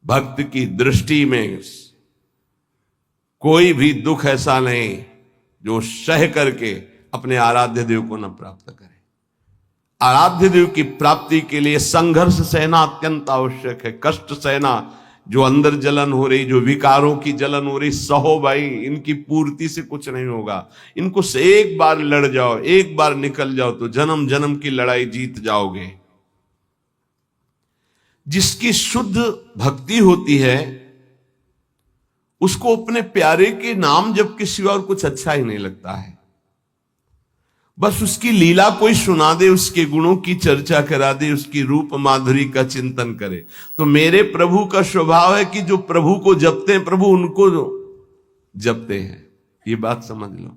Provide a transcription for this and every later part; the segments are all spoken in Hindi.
भक्त की दृष्टि में कोई भी दुख ऐसा नहीं जो सह करके अपने आराध्य देव को न प्राप्त करे। आराध्य देव की प्राप्ति के लिए संघर्ष सहना अत्यंत आवश्यक है। कष्ट सहना, जो अंदर जलन हो रही, जो विकारों की जलन हो रही, सहो भाई, इनकी पूर्ति से कुछ नहीं होगा। इनको से एक बार लड़ जाओ, एक बार निकल जाओ तो जन्म जन्म की लड़ाई जीत जाओगे। जिसकी शुद्ध भक्ति होती है उसको अपने प्यारे के नाम जप के सिवा और कुछ अच्छा ही नहीं लगता है। बस उसकी लीला कोई सुना दे, उसके गुणों की चर्चा करा दे, उसकी रूप माधुरी का चिंतन करे। तो मेरे प्रभु का स्वभाव है कि जो प्रभु को जपते हैं प्रभु उनको जपते हैं। ये बात समझ लो।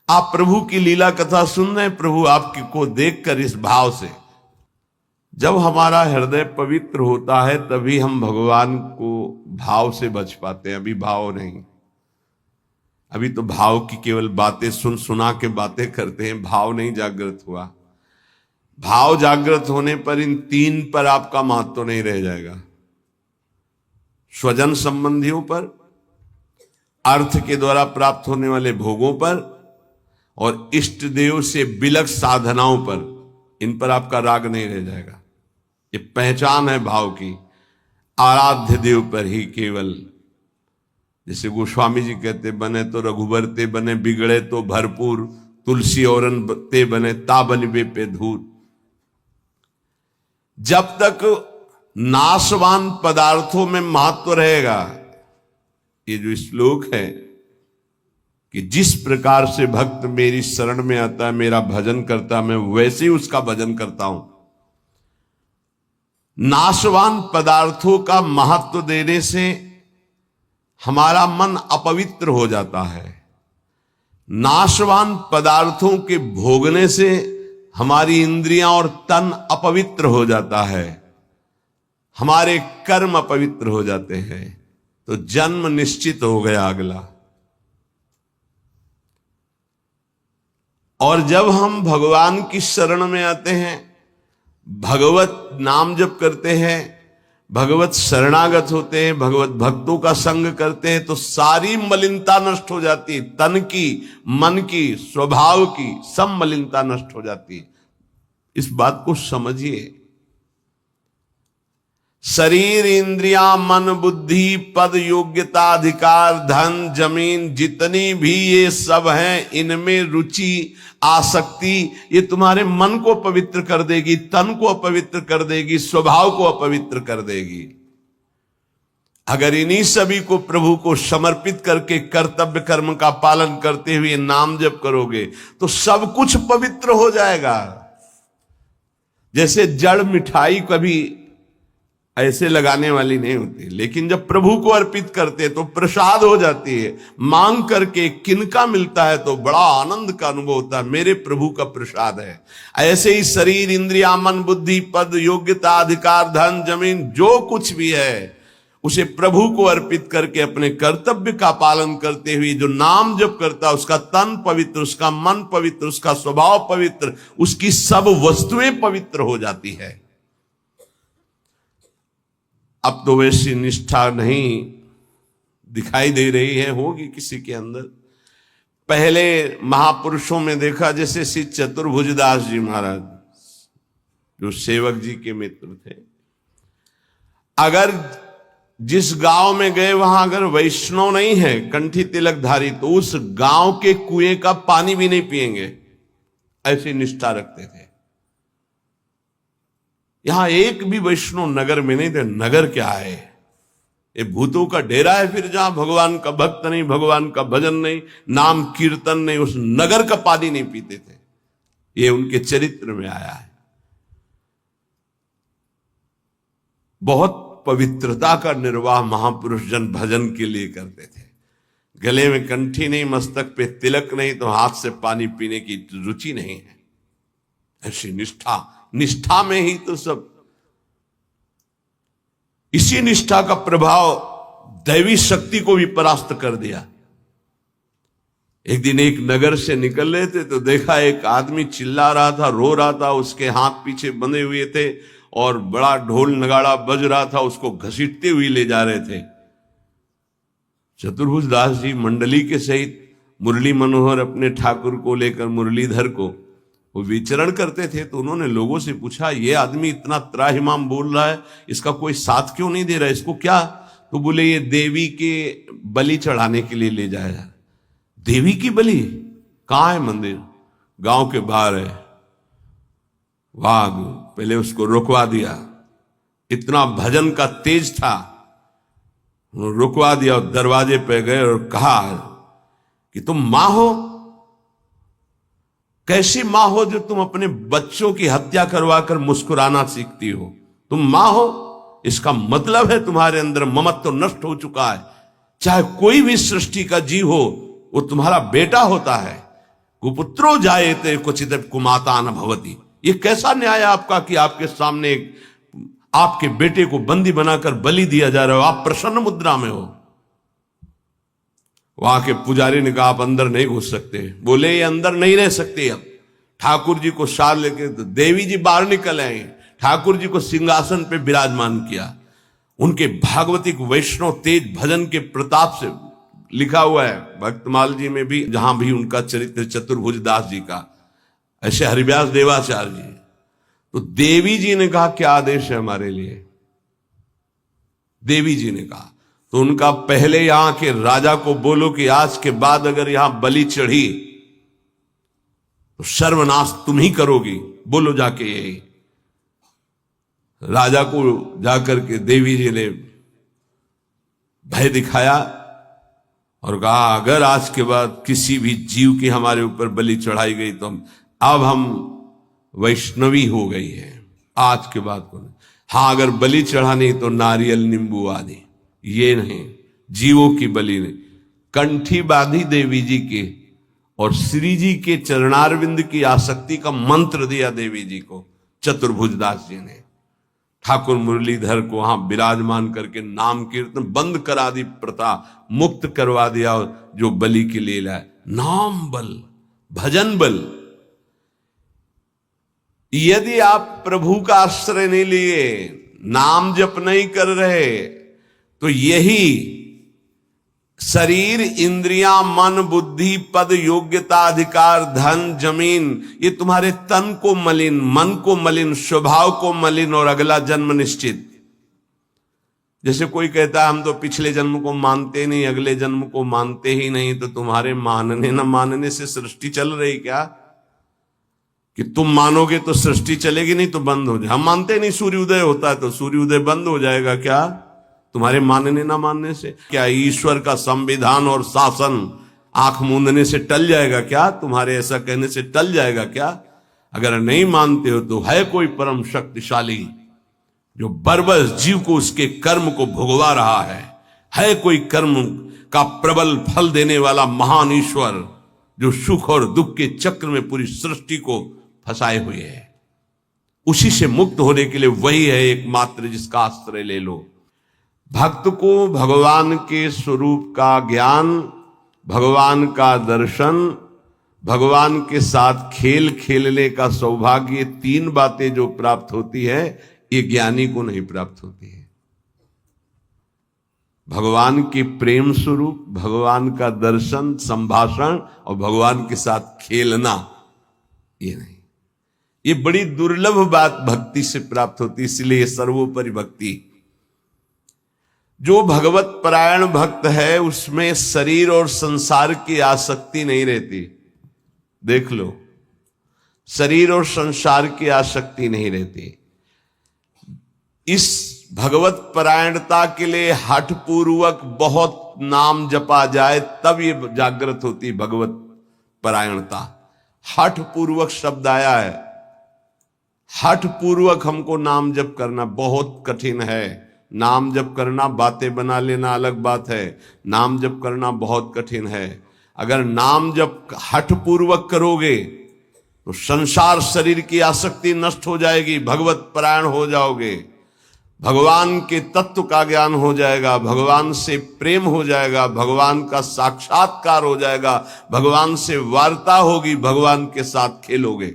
आप प्रभु की लीला कथा सुन रहे हैं, प्रभु आपको देखकर इस भाव से, जब हमारा हृदय पवित्र होता है तभी हम भगवान को भाव से बच पाते हैं। अभी भाव नहीं, अभी तो भाव की केवल बातें सुना के बातें करते हैं, भाव नहीं जागृत हुआ। भाव जागृत होने पर इन तीन पर आपका महत्व नहीं रह जाएगा। स्वजन संबंधियों पर, अर्थ के द्वारा प्राप्त होने वाले भोगों पर, और इष्ट देव से बिलक साधनाओं पर, इन पर आपका राग नहीं रह जाएगा। ये पहचान है भाव की। आराध्य देव पर ही केवल, जैसे गोस्वामी जी कहते, बने तो रघुबर ते बने, बिगड़े तो भरपूर, तुलसी औरन ते बने, ता बनबे पे धूर। जब तक नाशवान पदार्थों में महत्व रहेगा, ये जो श्लोक है कि जिस प्रकार से भक्त मेरी शरण में आता है, मेरा भजन करता है, मैं वैसे ही उसका भजन करता हूं। नाशवान पदार्थों का महत्व देने से हमारा मन अपवित्र हो जाता है। नाशवान पदार्थों के भोगने से हमारी इंद्रियां और तन अपवित्र हो जाता है, हमारे कर्म अपवित्र हो जाते हैं, तो जन्म निश्चित हो गया अगला। और जब हम भगवान की शरण में आते हैं, भगवत नाम जप करते हैं, भगवत शरणागत होते हैं, भगवत भक्तों का संग करते हैं, तो सारी मलिनता नष्ट हो जाती है। तन की, मन की, स्वभाव की, सब मलिनता नष्ट हो जाती है। इस बात को समझिए। शरीर, इंद्रिया, मन, बुद्धि, पद, योग्यता, अधिकार, धन, जमीन, जितनी भी ये सब हैं, इनमें रुचि, आसक्ति, ये तुम्हारे मन को पवित्र कर देगी, तन को अपवित्र कर देगी, स्वभाव को अपवित्र कर देगी। अगर इन्हीं सभी को प्रभु को समर्पित करके कर्तव्य कर्म का पालन करते हुए नाम जप करोगे तो सब कुछ पवित्र हो जाएगा। जैसे जड़ मिठाई कभी ऐसे लगाने वाली नहीं होती, लेकिन जब प्रभु को अर्पित करते तो प्रसाद हो जाती है। मांग करके किनका मिलता है तो बड़ा आनंद का अनुभव होता है, मेरे प्रभु का प्रसाद है। ऐसे ही शरीर, इंद्रिया, मन, बुद्धि, पद, योग्यता, अधिकार, धन, जमीन, जो कुछ भी है उसे प्रभु को अर्पित करके अपने कर्तव्य का पालन करते हुए जो नाम जप करता है, उसका तन पवित्र, उसका मन पवित्र, उसका स्वभाव पवित्र, उसकी सब वस्तुएं पवित्र हो जाती है। अब तो वैसी निष्ठा नहीं दिखाई दे रही है, होगी किसी के अंदर। पहले महापुरुषों में देखा, जैसे श्री चतुर्भुजदास जी महाराज, जो सेवक जी के मित्र थे, अगर जिस गांव में गए वहां अगर वैष्णव नहीं है, कंठी तिलकधारी, तो उस गांव के कुएं का पानी भी नहीं पिएंगे, ऐसी निष्ठा रखते थे। यहां एक भी वैष्णव नगर में नहीं थे। नगर क्या है, ये भूतों का डेरा है। फिर जहां भगवान का भक्त नहीं, भगवान का भजन नहीं, नाम कीर्तन नहीं, उस नगर का पानी नहीं पीते थे। ये उनके चरित्र में आया है। बहुत पवित्रता का निर्वाह महापुरुष जन भजन के लिए करते थे। गले में कंठी नहीं, मस्तक पे तिलक नहीं, तो हाथ से पानी पीने की रुचि नहीं है। ऐसी निष्ठा में ही तो सब। इसी निष्ठा का प्रभाव दैवी शक्ति को भी परास्त कर दिया। एक दिन एक नगर से निकल रहे थे तो देखा एक आदमी चिल्ला रहा था, रो रहा था, उसके हाथ पीछे बंधे हुए थे और बड़ा ढोल नगाड़ा बज रहा था, उसको घसीटते हुए ले जा रहे थे। चतुर्भुज दास जी मंडली के सहित मुरली मनोहर अपने ठाकुर को लेकर, मुरलीधर को, वो विचरण करते थे। तो उन्होंने लोगों से पूछा, ये आदमी इतना त्राहिमाम बोल रहा है, इसका कोई साथ क्यों नहीं दे रहा है, इसको क्या? तो बोले ये देवी के बलि चढ़ाने के लिए ले जाया जा रहा। देवी की बलि? कहाँ है मंदिर? गांव के बाहर है। वाह, पहले उसको रुकवा दिया। इतना भजन का तेज था, रुकवा दिया और दरवाजे पे गए और कहा कि तुम मां हो? कैसी मां हो जो तुम अपने बच्चों की हत्या करवाकर मुस्कुराना सीखती हो? तुम मां हो, इसका मतलब है तुम्हारे अंदर ममत्व तो नष्ट हो चुका है। चाहे कोई भी सृष्टि का जीव हो, वो तुम्हारा बेटा होता है। कुपुत्रो जायते क्वचित कुमाता न भवति। ये कैसा न्याय आपका कि आपके सामने आपके बेटे को बंदी बनाकर बलि दिया जा रहा हो, आप प्रसन्न मुद्रा में हो। वहां के पुजारी ने कहा, आप अंदर नहीं घुस सकते। बोले ये अंदर नहीं रह सकते। अब ठाकुर जी को साथ लेके तो देवी जी बाहर निकल आए, ठाकुर जी को सिंहासन पे विराजमान किया। उनके भागवतिक वैष्णव तेज भजन के प्रताप से लिखा हुआ है भक्तमाल जी में भी, जहां भी उनका चरित्र चतुर्भुज दास जी का, ऐसे हरिव्यास देवाचार्य जी। तो देवी जी ने कहा, क्या आदेश है हमारे लिए? देवी जी ने कहा, तो उनका पहले यहां के राजा को बोलो कि आज के बाद अगर यहां बलि चढ़ी तो सर्वनाश तुम ही करोगी। बोलो जाके यही। राजा को जाकर के देवी जी ने भय दिखाया और कहा, अगर आज के बाद किसी भी जीव की हमारे ऊपर बलि चढ़ाई गई तो अब हम वैष्णवी हो गई है, आज के बाद को। हाँ, अगर बलि चढ़ानी तो नारियल नींबू आदि, ये नहीं, जीवों की बलि नहीं। कंठी बांधी देवी जी के और श्री जी के चरणारविंद की आसक्ति का मंत्र दिया देवी जी को चतुर्भुज दास जी ने। ठाकुर मुरलीधर को वहां विराजमान करके नाम कीर्तन बंद करा दी, प्रथा मुक्त करवा दिया। जो बलि के लिए लाए, नाम बल, भजन बल। यदि आप प्रभु का आश्रय नहीं लिए, नाम जप नहीं कर रहे, तो यही शरीर, इंद्रियां, मन, बुद्धि, पद, योग्यता, अधिकार, धन, जमीन, ये तुम्हारे तन को मलिन, मन को मलिन, स्वभाव को मलिन और अगला जन्म निश्चित। जैसे कोई कहता है हम तो पिछले जन्म को मानते नहीं, अगले जन्म को मानते ही नहीं, तो तुम्हारे मानने न मानने से सृष्टि चल रही क्या? कि तुम मानोगे तो सृष्टि चलेगी, नहीं तो बंद हो जाए। हम मानते नहीं सूर्य उदय होता है, तो सूर्य उदय बंद हो जाएगा क्या तुम्हारे मानने ना मानने से? क्या ईश्वर का संविधान और शासन आंख मूंदने से टल जाएगा क्या? तुम्हारे ऐसा कहने से टल जाएगा क्या? अगर नहीं मानते हो तो है कोई परम शक्तिशाली जो बरबस जीव को उसके कर्म को भुगवा रहा है कोई कर्म का प्रबल फल देने वाला महान ईश्वर जो सुख और दुख के चक्र में पूरी सृष्टि को फंसाए हुए है। उसी से मुक्त होने के लिए वही है एकमात्र जिसका आश्रय ले लो। भक्त को भगवान के स्वरूप का ज्ञान, भगवान का दर्शन, भगवान के साथ खेल खेलने का सौभाग्य, तीन बातें जो प्राप्त होती है, ये ज्ञानी को नहीं प्राप्त होती है। भगवान के प्रेम स्वरूप, भगवान का दर्शन, संभाषण और भगवान के साथ खेलना, ये नहीं। ये बड़ी दुर्लभ बात भक्ति से प्राप्त होती, इसलिए सर्वोपरि भक्ति। जो भगवत परायण भक्त है उसमें शरीर और संसार की आसक्ति नहीं रहती। देख लो, शरीर और संसार की आसक्ति नहीं रहती। इस भगवत परायणता के लिए हठ पूर्वक बहुत नाम जपा जाए तब ये जागृत होती भगवत परायणता। हठ पूर्वक शब्द आया है। हठ पूर्वक हमको नाम जप करना बहुत कठिन है। नाम जप करना, बातें बना लेना अलग बात है, नाम जप करना बहुत कठिन है। अगर नाम जप हठ पूर्वक करोगे तो संसार शरीर की आसक्ति नष्ट हो जाएगी, भगवत परायण हो जाओगे, भगवान के तत्व का ज्ञान हो जाएगा, भगवान से प्रेम हो जाएगा, भगवान का साक्षात्कार हो जाएगा, भगवान से वार्ता होगी, भगवान के साथ खेलोगे।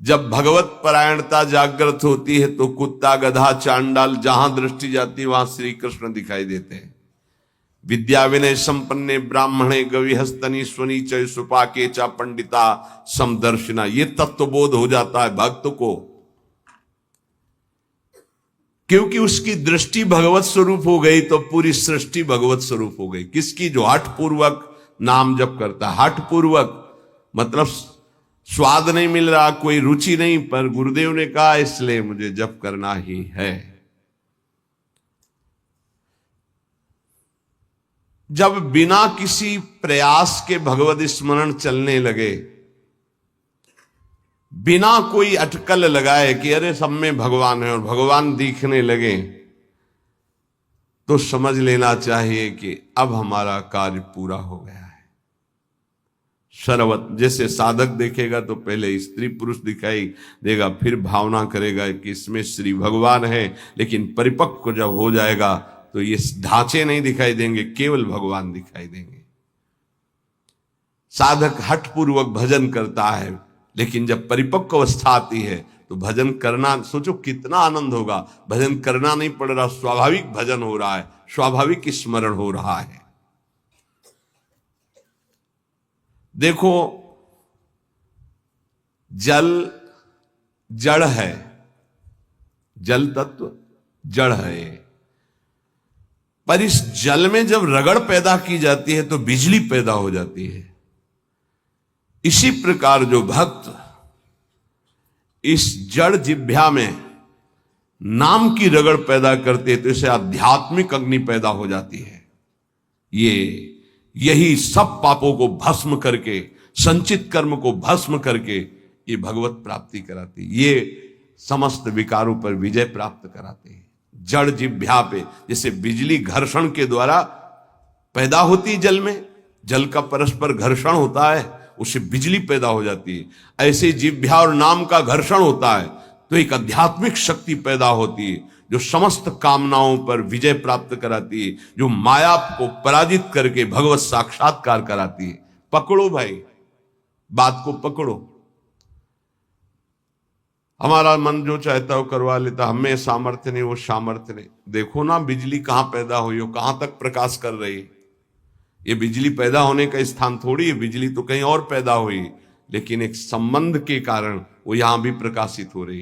जब भगवत परायणता जागृत होती है तो कुत्ता, गधा, चांडाल, जहां दृष्टि जाती है वहां श्री कृष्ण दिखाई देते हैं। विद्या विनय संपन्ने ब्राह्मणे गविहस्तनी स्वनी चय सुपाके चा पंडिता समदर्शिना, ये तत्वबोध हो जाता है भक्त को, क्योंकि उसकी दृष्टि भगवत स्वरूप हो गई तो पूरी सृष्टि भगवत स्वरूप हो गई। किसकी? जो हठ पूर्वक नाम जप करता है। हठ पूर्वक मतलब स्वाद नहीं मिल रहा, कोई रुचि नहीं, पर गुरुदेव ने कहा इसलिए मुझे जप करना ही है। जब बिना किसी प्रयास के भगवत स्मरण चलने लगे, बिना कोई अटकल लगाए कि अरे सब में भगवान है, और भगवान दिखने लगे, तो समझ लेना चाहिए कि अब हमारा कार्य पूरा हो गया है। सर्वत जैसे साधक देखेगा तो पहले स्त्री पुरुष दिखाई देगा, फिर भावना करेगा कि इसमें श्री भगवान है, लेकिन परिपक्व जब हो जाएगा तो ये ढांचे नहीं दिखाई देंगे, केवल भगवान दिखाई देंगे। साधक हठपूर्वक भजन करता है, लेकिन जब परिपक्व अवस्था आती है तो भजन करना, सोचो कितना आनंद होगा। भजन करना नहीं पड़ रहा, स्वाभाविक भजन हो रहा है, स्वाभाविक स्मरण हो रहा है। देखो, जल जड़ है, जल तत्व जड़ है, पर इस जल में जब रगड़ पैदा की जाती है तो बिजली पैदा हो जाती है। इसी प्रकार जो भक्त इस जड़ जिह्वा में नाम की रगड़ पैदा करते तो इसे आध्यात्मिक अग्नि पैदा हो जाती है। यही सब पापों को भस्म करके, संचित कर्म को भस्म करके ये भगवत प्राप्ति कराती, ये समस्त विकारों पर विजय प्राप्त कराते हैं। जड़ जिह्वा पे जैसे बिजली घर्षण के द्वारा पैदा होती जल में, जल का परस्पर घर्षण होता है, उससे बिजली पैदा हो जाती है। ऐसे जिह्वा और नाम का घर्षण होता है तो एक आध्यात्मिक शक्ति पैदा होती है जो समस्त कामनाओं पर विजय प्राप्त कराती है, जो माया को पराजित करके भगवत साक्षात्कार कराती है। पकड़ो भाई, बात को पकड़ो। हमारा मन जो चाहता हो करवा लेता, हमें सामर्थ्य नहीं, वो सामर्थ्य नहीं। देखो ना बिजली कहां पैदा हुई हो, कहां तक प्रकाश कर रही है। ये बिजली पैदा होने का स्थान थोड़ी है, बिजली तो कहीं और पैदा हुई, लेकिन एक संबंध के कारण वो यहां भी प्रकाशित हो रही।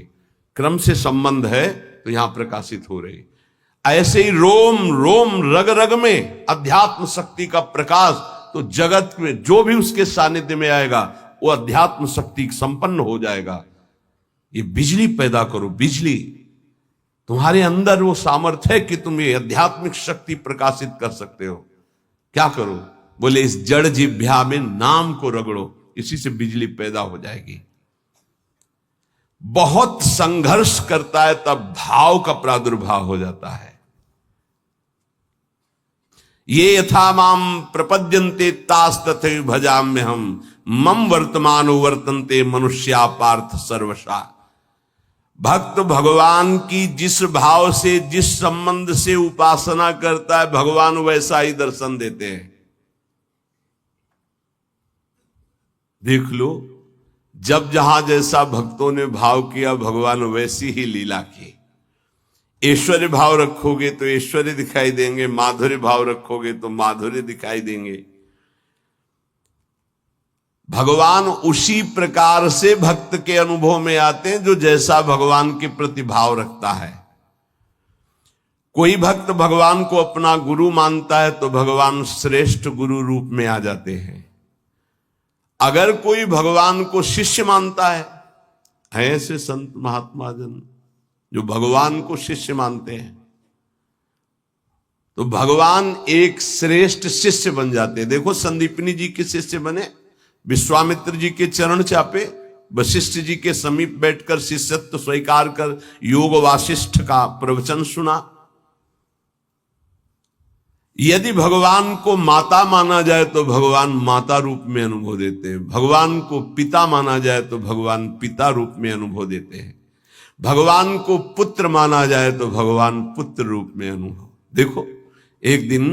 क्रम से संबंध है तो यहां प्रकाशित हो रही। ऐसे ही रोम रोम रग रग में अध्यात्म शक्ति का प्रकाश, तो जगत में जो भी उसके सानिध्य में आएगा वो अध्यात्म शक्ति संपन्न हो जाएगा। ये बिजली पैदा करो, बिजली तुम्हारे अंदर वो सामर्थ्य है कि तुम ये आध्यात्मिक शक्ति प्रकाशित कर सकते हो। क्या करो? बोले इस जड़ जिह्वा में नाम को रगड़ो, इसी से बिजली पैदा हो जाएगी। बहुत संघर्ष करता है तब भाव का प्रादुर्भाव हो जाता है। ये यथा माम प्रपद्यन्ते तास तथैव भजाम्य हम मम वर्तमानो वर्तन्ते मनुष्या पार्थ सर्वशा। भक्त भगवान की जिस भाव से, जिस संबंध से उपासना करता है, भगवान वैसा ही दर्शन देते हैं। देख लो, जब जहां जैसा भक्तों ने भाव किया, भगवान वैसी ही लीला की। ऐश्वर्य भाव रखोगे तो ऐश्वर्य दिखाई देंगे, माधुर्य भाव रखोगे तो माधुर्य दिखाई देंगे। भगवान उसी प्रकार से भक्त के अनुभव में आते हैं जो जैसा भगवान के प्रति भाव रखता है। कोई भक्त भगवान को अपना गुरु मानता है तो भगवान श्रेष्ठ गुरु रूप में आ जाते हैं। अगर कोई भगवान को शिष्य मानता है ऐसे संत महात्मा जन जो भगवान को शिष्य मानते हैं, तो भगवान एक श्रेष्ठ शिष्य बन जाते हैं। देखो, संदीपनी जी के शिष्य बने, विश्वामित्र जी के चरण चापे, वशिष्ठ जी के समीप बैठकर शिष्यत्व स्वीकार कर योग वासिष्ठ का प्रवचन सुना। यदि भगवान को माता माना जाए तो भगवान माता रूप में अनुभव देते हैं, भगवान को पिता माना जाए तो भगवान पिता रूप में अनुभव देते हैं, भगवान को पुत्र माना जाए तो भगवान पुत्र रूप में अनुभव। देखो, एक दिन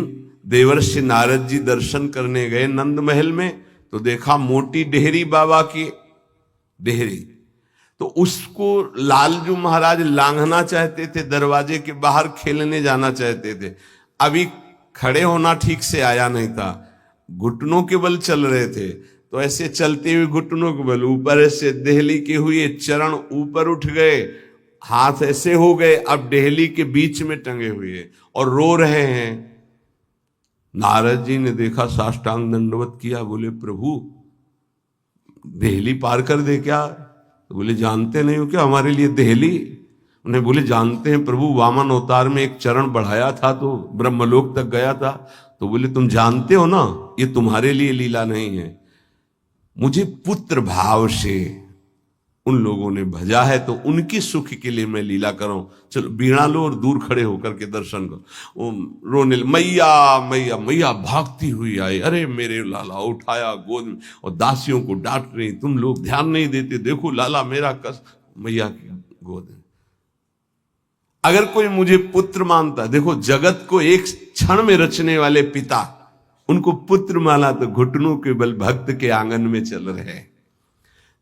देवर्षि नारद जी दर्शन करने गए नंद महल में, तो देखा मोटी डेहरी बाबा की डेहरी, तो उसको लालजू महाराज लांघना चाहते थे, दरवाजे के बाहर खेलने जाना चाहते थे। अभी खड़े होना ठीक से आया नहीं था, घुटनों के बल चल रहे थे, तो ऐसे चलते हुए घुटनों के बल ऊपर से देहली के हुए, चरण ऊपर उठ गए, हाथ ऐसे हो गए, अब देहली के बीच में टंगे हुए और रो रहे हैं। नारद जी ने देखा, साष्टांग दंडवत किया, बोले प्रभु देहली पार कर दे क्या? तो बोले जानते नहीं हो क्या हमारे लिए देहली? उन्हें बोले जानते हैं प्रभु, वामन अवतार में एक चरण बढ़ाया था तो ब्रह्मलोक तक गया था। तो बोले तुम जानते हो ना ये तुम्हारे लिए लीला नहीं है, मुझे पुत्र भाव से उन लोगों ने भजा है तो उनकी सुख के लिए मैं लीला करूं। चलो बीणा लो और दूर खड़े होकर के दर्शन करो। वो रोने, मैया मैया मैया भागती हुई आई, अरे मेरे लाला, उठाया गोद में और दासियों को डांट रही, तुम लोग ध्यान नहीं देते, देखो लाला मेरा कस, मैया की गोद में। अगर कोई मुझे पुत्र मानता, देखो जगत को एक क्षण में रचने वाले पिता, उनको पुत्र माना तो घुटनों के बल भक्त के आंगन में चल रहे हैं।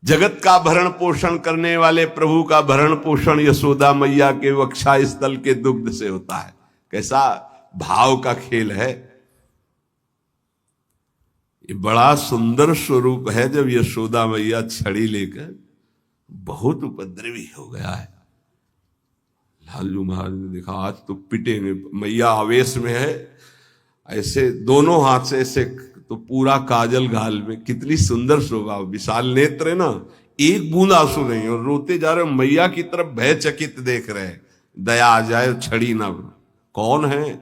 जगत का भरण पोषण करने वाले प्रभु का भरण पोषण यशोदा मैया के वक्षा स्थल के दुग्ध से होता है। कैसा भाव का खेल है। ये बड़ा सुंदर स्वरूप है। जब यशोदा मैया छड़ी लेकर, बहुत उपद्रवी हो गया है। लालजू महाराज ने देखा आज तो पिटेंगे, मैया आवेश में है, ऐसे दोनों हाथ से ऐसे, तो पूरा काजल गाल में, कितनी सुंदर शोभा, विशाल नेत्र है ना, एक बूंद आंसू नहीं, और रोते जा रहे, मैया की तरफ भयचकित देख रहे हैं, दया आ जाए छड़ी ना। कौन है?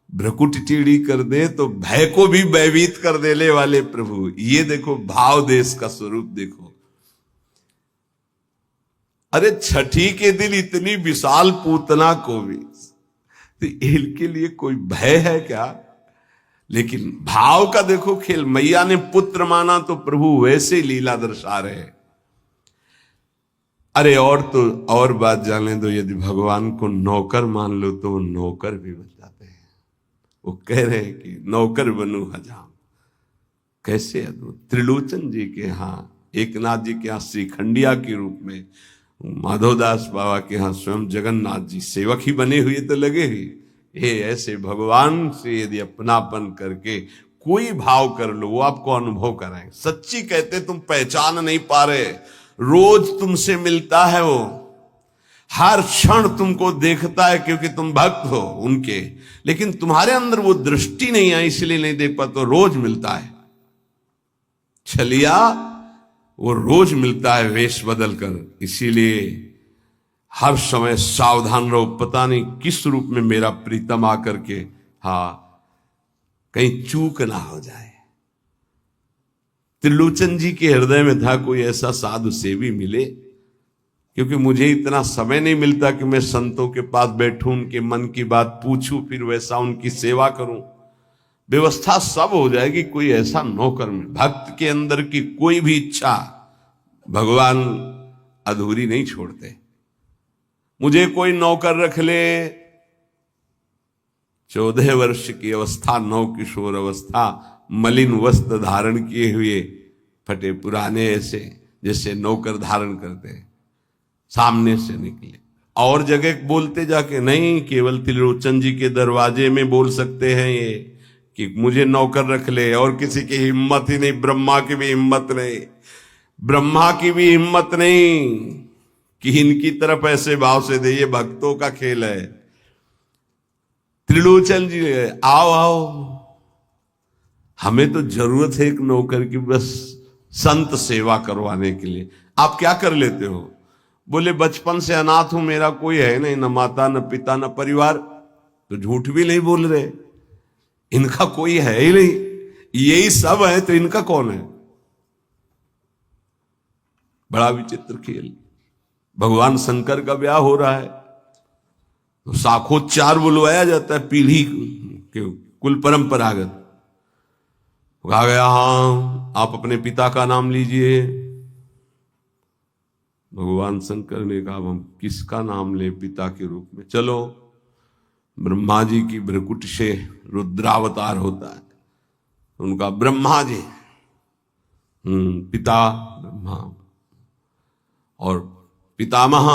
भ्रकुट टीढ़ी कर दे तो भय को भी भयभीत कर देने वाले प्रभु। ये देखो भाव देश का स्वरूप देखो। अरे छठी के दिन इतनी विशाल पूतना को भी, तो इनके लिए कोई भय है क्या? लेकिन भाव का देखो खेल। मैया ने पुत्र माना तो प्रभु वैसे लीला दर्शा रहे। अरे और तो और बात जाने दो, यदि भगवान को नौकर मान लो तो वो नौकर भी बन जाते हैं। वो कह रहे हैं कि नौकर बनू हजाम। कैसे अद्भुत। त्रिलोचन जी के यहाँ, एकनाथ जी के यहाँ श्रीखंडिया के रूप में, माधवदास बाबा के यहाँ स्वयं जगन्नाथ जी सेवक ही बने हुए तो लगे ही। ये ऐसे भगवान से यदि अपनापन करके कोई भाव कर लो, वो आपको अनुभव कराएं। सच्ची कहते तुम पहचान नहीं पा रहे, रोज तुमसे मिलता है वो, हर क्षण तुमको देखता है क्योंकि तुम भक्त हो उनके, लेकिन तुम्हारे अंदर वो दृष्टि नहीं आई इसलिए नहीं देख पाते। तो रोज मिलता है छलिया, वो रोज मिलता है वेश बदल कर। इसीलिए हर समय सावधान रहो, पता नहीं किस रूप में मेरा प्रीतम आकर के कहीं चूक ना हो जाए। त्रिलोचन जी के हृदय में था कोई ऐसा साधु सेवी मिले, क्योंकि मुझे इतना समय नहीं मिलता कि मैं संतों के पास बैठूं, उनके मन की बात पूछूं, फिर वैसा उनकी सेवा करूं। व्यवस्था सब हो जाएगी, कोई ऐसा नौकर में। भक्त के अंदर की कोई भी इच्छा भगवान अधूरी नहीं छोड़ते। मुझे कोई नौकर रख ले, 14 वर्ष की अवस्था, नौ किशोर अवस्था, मलिन वस्त्र धारण किए हुए, फटे पुराने, ऐसे जैसे नौकर धारण करते हैं, सामने से निकले। और जगह बोलते जाके नहीं, केवल त्रिलोचन जी के दरवाजे में बोल सकते हैं ये कि मुझे नौकर रख ले। और किसी की हिम्मत ही नहीं, ब्रह्मा की भी हिम्मत नहीं, ब्रह्मा की भी हिम्मत नहीं कि इनकी तरफ ऐसे भाव से दे। ये भक्तों का खेल है। त्रिलोचन जी आओ आओ, हमें तो जरूरत है एक नौकर की, बस संत सेवा करवाने के लिए। आप क्या कर लेते हो? बोले बचपन से अनाथ हूं, मेरा कोई है नहीं, न माता न पिता न परिवार। तो झूठ भी नहीं बोल रहे, इनका कोई है ही नहीं, यही सब है तो इनका कौन है? बड़ा विचित्र खेल। भगवान शंकर का ब्याह हो रहा है तो शाखोच्चार बुलवाया जाता है, पीढ़ी के कुल परंपरागत। कहा गया हाँ आप अपने पिता का नाम लीजिए। भगवान शंकर ने कहा हम किसका नाम ले पिता के रूप में? चलो, ब्रह्मा जी की भ्रकुट से रुद्रावतार होता है, उनका ब्रह्मा जी, पिता ब्रह्मा, और पितामह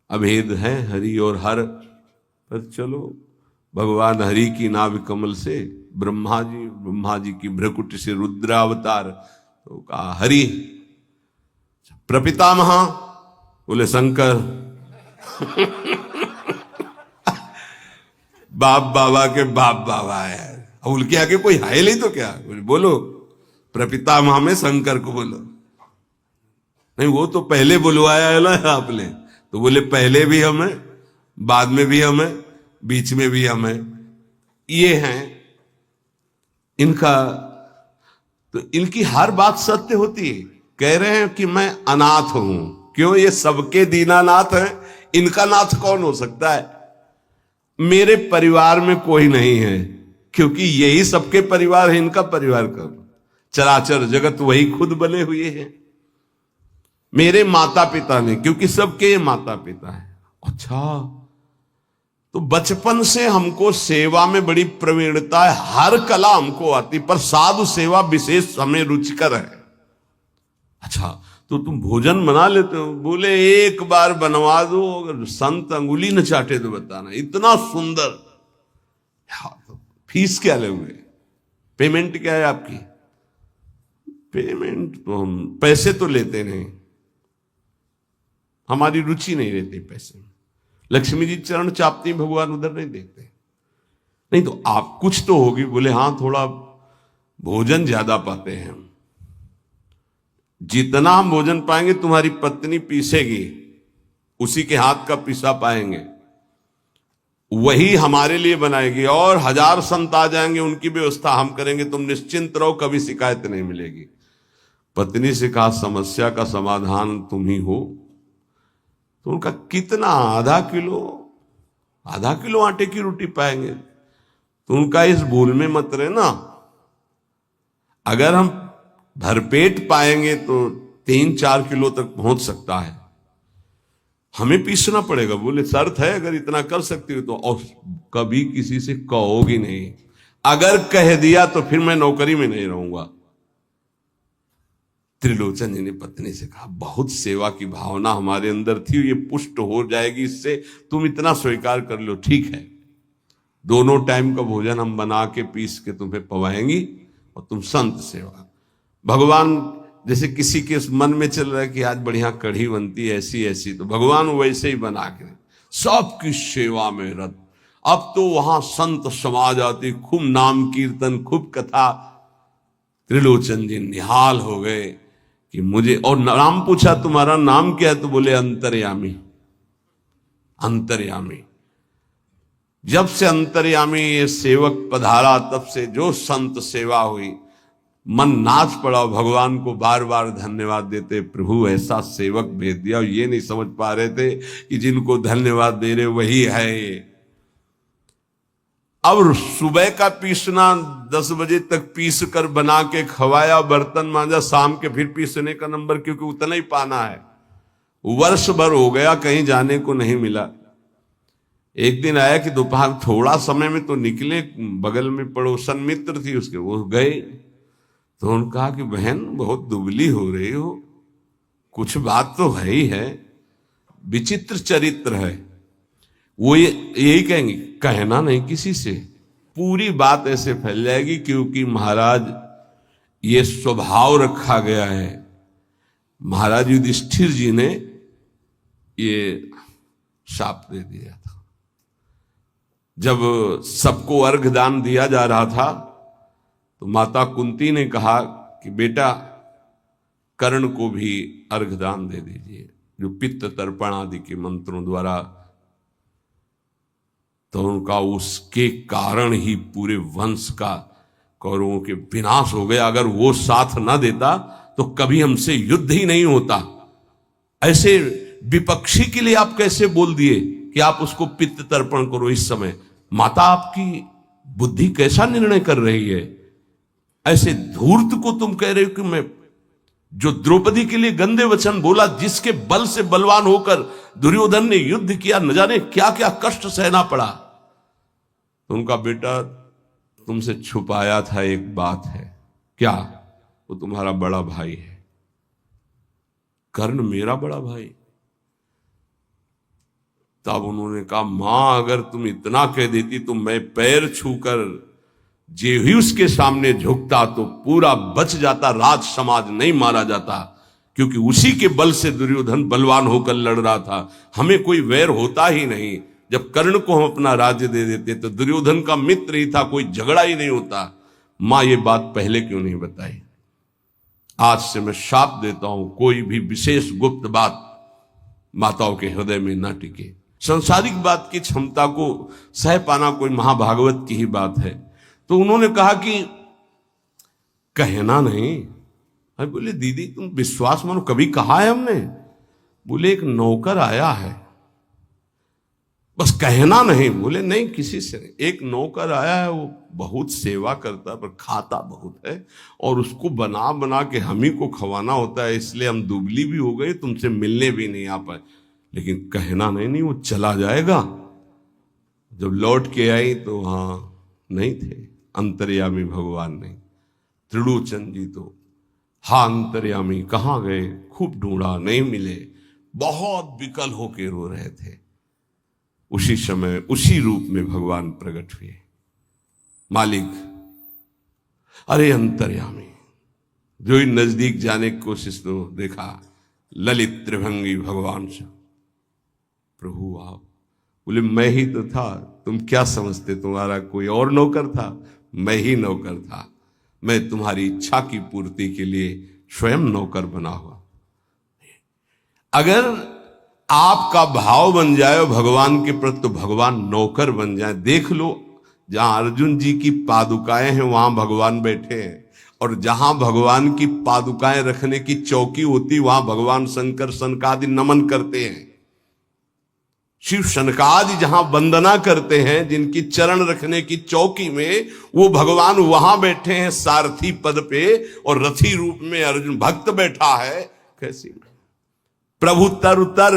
अभेद है हरि और हर, पर चलो भगवान हरि की नाभि कमल से ब्रह्मा जी की भ्रकुट से रुद्रावतार, तो कहा हरि। प्रपितामह बोले शंकर। बाप बाबा के बाप बाबा है, अब उनके आगे कोई है नहीं तो क्या, बोलो प्रपितामह में शंकर को बोलो। नहीं, वो तो पहले बुलवाया है ना आपने, तो बोले पहले भी हम हैं, बाद में भी हम हैं, बीच में भी हम हैं। ये हैं इनका, तो इनकी हर बात सत्य होती है। कह रहे हैं कि मैं अनाथ हूं, क्यों? ये सबके दीनानाथ हैं, इनका नाथ कौन हो सकता है? मेरे परिवार में कोई नहीं है, क्योंकि यही सबके परिवार है, इनका परिवार कौन? चराचर जगत वही खुद बने हुए हैं। मेरे माता पिता ने, क्योंकि सबके माता पिता है। अच्छा, तो बचपन से हमको सेवा में बड़ी प्रवीणता है, हर कला हमको आती, पर साधु सेवा विशेष हमें रुचिकर है। अच्छा, तो तुम भोजन बना लेते हो? बोले एक बार बनवा दो, अगर संत अंगुली न चाटे तो बताना, इतना सुंदर। तो फीस क्या लोगे? पेमेंट क्या है आपकी? पेमेंट तो हम पैसे तो लेते नहीं, हमारी रुचि नहीं रहती पैसे में। लक्ष्मी जी चरण चापती, भगवान उधर नहीं देखते। नहीं तो आप कुछ तो होगी। बोले हाँ, थोड़ा भोजन ज्यादा पाते हैं हम। जितना हम भोजन पाएंगे तुम्हारी पत्नी पीसेगी, उसी के हाथ का पिसा पाएंगे, वही हमारे लिए बनाएगी, और 1000 संत आ जाएंगे, उनकी व्यवस्था हम करेंगे, तुम निश्चिंत रहो, कभी शिकायत नहीं मिलेगी। पत्नी से कहा समस्या का समाधान तुम ही हो। तो उनका कितना, आधा किलो आटे की रोटी पाएंगे? तो उनका इस भूल में मत रहना, अगर हम भरपेट पाएंगे तो 3-4 किलो तक पहुंच सकता है, हमें पीसना पड़ेगा। बोले शर्त है, अगर इतना कर सकती हो तो। और कभी किसी से कहोगी नहीं, अगर कह दिया तो फिर मैं नौकरी में नहीं रहूंगा। त्रिलोचन जी ने पत्नी से कहा बहुत सेवा की भावना हमारे अंदर थी, ये पुष्ट हो जाएगी इससे, तुम इतना स्वीकार कर लो। ठीक है, दोनों टाइम का भोजन हम बना के पीस के तुम्हें पवाएंगी, और तुम संत सेवा। भगवान जैसे किसी के मन में चल रहा है कि आज बढ़िया कढ़ी बनती है ऐसी ऐसी, तो भगवान वैसे ही बना के सबकी सेवा में रत। अब तो वहां संत समाज आती, खूब नाम कीर्तन, खूब कथा। त्रिलोचन जी निहाल हो गए कि मुझे, और नाम पूछा तुम्हारा नाम क्या है? तो बोले अंतर्यामी। अंतर्यामी, जब से अंतर्यामी ये सेवक पधारा, तब से जो संत सेवा हुई, मन नाच पड़ा, भगवान को बार बार धन्यवाद देते, प्रभु ऐसा सेवक भेज दिया। ये नहीं समझ पा रहे थे कि जिनको धन्यवाद दे रहे वही है। अब सुबह का पीसना 10 बजे तक पीस कर बना के खवाया, बर्तन मांजा, शाम के फिर पीसने का नंबर, क्योंकि उतना ही पाना है। वर्ष भर हो गया, कहीं जाने को नहीं मिला। एक दिन आया कि दोपहर थोड़ा समय में तो निकले, बगल में पड़ोसन मित्र थी उसके, वो गए। तो उन्होंने कहा कि बहन बहुत दुबली हो रही हो, कुछ बात तो है ही है, विचित्र चरित्र है। वो यही कहेंगे, कहना नहीं किसी से, पूरी बात ऐसे फैल जाएगी, क्योंकि महाराज ये स्वभाव रखा गया है। महाराज युधिष्ठिर जी ने ये शाप दे दिया था। जब सबको अर्घ दान दिया जा रहा था, तो माता कुंती ने कहा कि बेटा कर्ण को भी अर्घदान दे दीजिए, जो पित्त तर्पण आदि के मंत्रों द्वारा। तो उनका उसके कारण ही पूरे वंश का, कौरवों के विनाश हो गया। अगर वो साथ ना देता तो कभी हमसे युद्ध ही नहीं होता। ऐसे विपक्षी के लिए आप कैसे बोल दिए कि आप उसको पित्त तर्पण करो इस समय? माता आपकी बुद्धि कैसा निर्णय कर रही है? ऐसे धूर्त को तुम कह रहे हो कि मैं, जो द्रौपदी के लिए गंदे वचन बोला, जिसके बल से बलवान होकर दुर्योधन ने युद्ध किया, न जाने क्या क्या कष्ट सहना पड़ा। तो उनका बेटा तुमसे छुपाया था एक बात है। क्या? वो तुम्हारा बड़ा भाई है, कर्ण मेरा बड़ा भाई। तब उन्होंने कहा, मां अगर तुम इतना कह देती तो मैं पैर छूकर जे ही उसके सामने झुकता तो पूरा बच जाता, राज समाज नहीं मारा जाता, क्योंकि उसी के बल से दुर्योधन बलवान होकर लड़ रहा था। हमें कोई वैर होता ही नहीं। जब कर्ण को हम अपना राज्य दे देते तो दुर्योधन का मित्र ही था, कोई झगड़ा ही नहीं होता। मां ये बात पहले क्यों नहीं बताई? आज से मैं शाप देता हूं, कोई भी विशेष गुप्त बात माताओं के हृदय में ना टिके। सांसारिक बात की क्षमता को सह पाना कोई महाभागवत की ही बात है। तो उन्होंने कहा कि कहना नहीं। अरे बोले, दीदी तुम विश्वास मानो, कभी कहा है हमने? बोले, एक नौकर आया है, बस कहना नहीं। बोले, नहीं किसी से नहीं। एक नौकर आया है, वो बहुत सेवा करता है पर खाता बहुत है, और उसको बना बना के हम ही को खवाना होता है, इसलिए हम दुबली भी हो गए, तुमसे मिलने भी नहीं आ पाए। लेकिन कहना नहीं, वो चला जाएगा। जब लौट के आई तो हाँ नहीं थे, अंतर्यामी भगवान नहीं। त्रिलोचन जी तो, हाँ अंतर्यामी कहाँ गए? खूब ढूंढा, नहीं मिले, बहुत विकल होके रो रहे थे। उसी समय उसी रूप में भगवान प्रकट हुए। मालिक, अरे अंतर्यामी, जो ही नजदीक जाने की कोशिश तो देखा ललित त्रिभंगी भगवान से। प्रभु आप। बोले, मैं ही तो था, तुम क्या समझते तुम्हारा कोई और नौकर था? मैं ही नौकर था। मैं तुम्हारी इच्छा की पूर्ति के लिए स्वयं नौकर बना हुआ। अगर आपका भाव बन जाए भगवान के प्रति तो भगवान नौकर बन जाए। देख लो, जहां अर्जुन जी की पादुकाएं हैं वहां भगवान बैठे हैं, और जहां भगवान की पादुकाएं रखने की चौकी होती वहां भगवान शंकर सनकादि नमन करते हैं। शिव शनकादि जहां वंदना करते हैं, जिनकी चरण रखने की चौकी में, वो भगवान वहां बैठे हैं सारथी पद पे, और रथी रूप में अर्जुन भक्त बैठा है। कैसी प्रभु तर उतर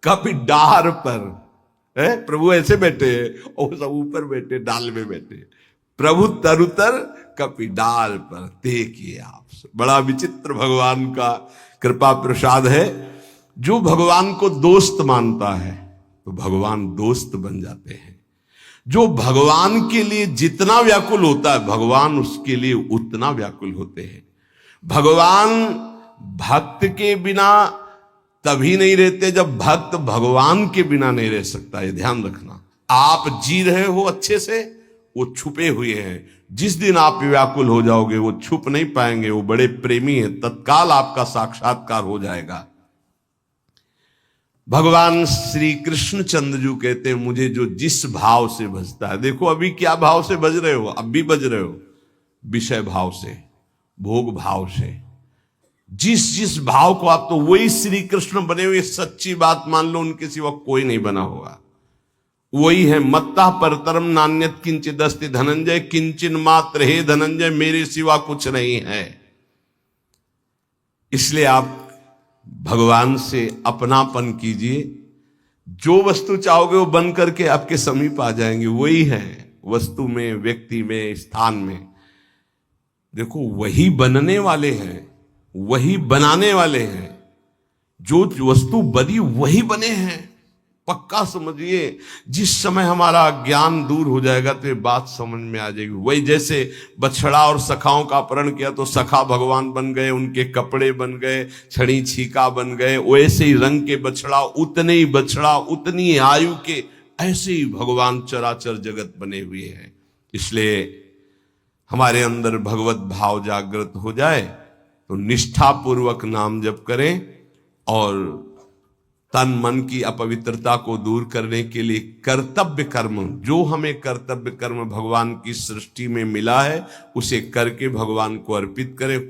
कभी डार पर है, प्रभु ऐसे बैठे हैं और सब ऊपर बैठे, डाल में बैठे। प्रभु तर उतर कभी डाल पर देखिए आप। बड़ा विचित्र भगवान का कृपा प्रसाद है। जो भगवान को दोस्त मानता है तो भगवान दोस्त बन जाते हैं। जो भगवान के लिए जितना व्याकुल होता है भगवान उसके लिए उतना व्याकुल होते हैं। भगवान भक्त के बिना तभी नहीं रहते जब भक्त भगवान के बिना नहीं रह सकता। ये ध्यान रखना। आप जी रहे हो अच्छे से, वो छुपे हुए हैं। जिस दिन आप व्याकुल हो जाओगे वो छुप नहीं पाएंगे। वो बड़े प्रेमी हैं, तत्काल आपका साक्षात्कार हो जाएगा। भगवान श्री कृष्ण चंद्रजू कहते हैं, मुझे जो जिस भाव से भजता है। देखो अभी क्या भाव से भज रहे हो? अब भी भज रहे हो विषय भाव से, भोग भाव से। जिस जिस भाव को आप, तो वही श्री कृष्ण बने हुए। सच्ची बात मान लो, उनके सिवा कोई नहीं बना होगा। वही है, मत्ता परतरम नान्यत किंचित अस्ति धनंजय, किंचिन मात्र हे धनंजय, मेरे सिवा कुछ नहीं है। इसलिए आप भगवान से अपनापन कीजिए। जो वस्तु चाहोगे वो बन करके आपके समीप आ जाएंगे। वही है, वस्तु में, व्यक्ति में, स्थान में। देखो वही बनने वाले हैं, वही बनाने वाले हैं। जो वस्तु बनी वही बने हैं, पक्का समझिए। जिस समय हमारा ज्ञान दूर हो जाएगा तो ये बात समझ में आ जाएगी। वही जैसे बछड़ा और सखाओं का अपहरण किया तो सखा भगवान बन गए, उनके कपड़े बन गए, छड़ी छीका बन गए। वैसे ही रंग के बछड़ा, उतने ही बछड़ा, उतनी आयु के, ऐसे ही भगवान चराचर जगत बने हुए हैं। इसलिए हमारे अंदर भगवत भाव जागृत हो जाए तो निष्ठापूर्वक नाम जप करें, और तन मन की अपवित्रता को दूर करने के लिए कर्तव्य कर्म, जो हमें कर्तव्य कर्म भगवान की सृष्टि में मिला है, उसे करके भगवान को अर्पित करें।